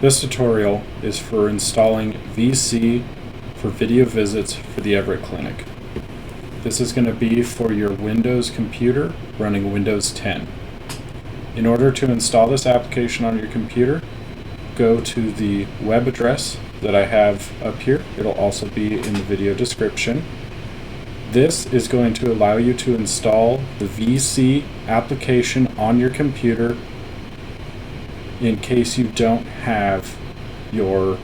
This tutorial is for installing VSee for video visits for the Everett Clinic. This is going to be for your Windows computer running Windows 10. In order to install this application on your computer, go to the web address that I have up here. It'll also be in the video description. This is going to allow you to install the VSee application on your computer in case you don't have your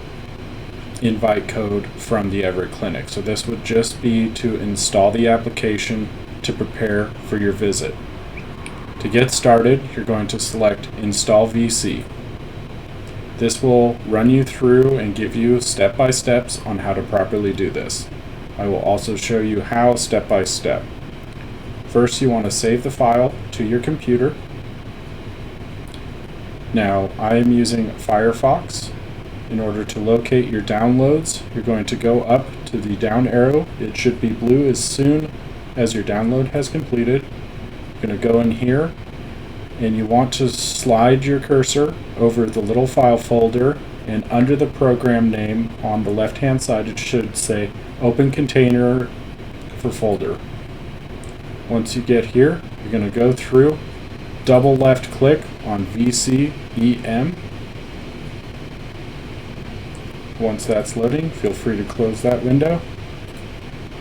invite code from the Everett Clinic. So this would just be to install the application to prepare for your visit. To get started, you're going to select Install VSee. This will run you through and give you step-by-steps on how to properly do this. I will also show you how step-by-step. First, you want to save the file to your computer. Now, I am using Firefox. In order to locate your downloads, you're going to go up to the down arrow. It should be blue as soon as your download has completed. You're going to go in here, and you want to slide your cursor over the little file folder, and under the program name on the left-hand side, it should say Open Container for Folder. Once you get here, you're going to go through, double left click on VSee EM. Once that's loading, feel free to close that window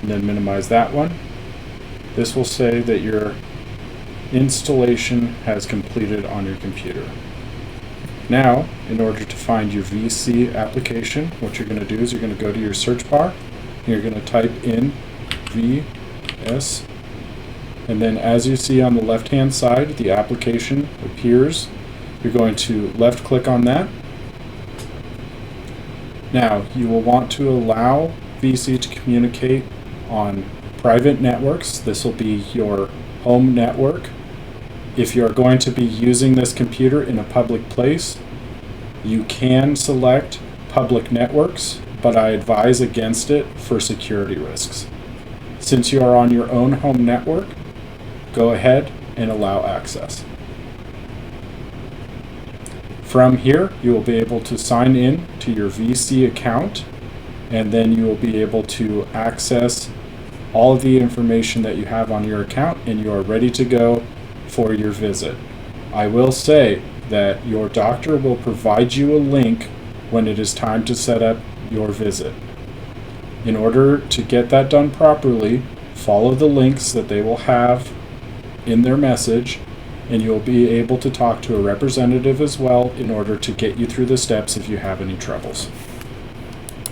and then minimize that one. This will say that your installation has completed on your computer. Now, in order to find your VSee application, what you're going to do is you're going to go to your search bar and you're going to type in VS, and then as you see on the left hand side, the application appears. You're going to left click on that. Now, you will want to allow VSee to communicate on private networks. This will be your home network. If you're going to be using this computer in a public place, you can select public networks, but I advise against it for security risks. Since you are on your own home network, go ahead and allow access. From here, you will be able to sign in to your VSee account, and then you will be able to access all of the information that you have on your account, and you are ready to go for your visit. I will say that your doctor will provide you a link when it is time to set up your visit. In order to get that done properly, follow the links that they will have in their message, and you'll be able to talk to a representative as well in order to get you through the steps if you have any troubles.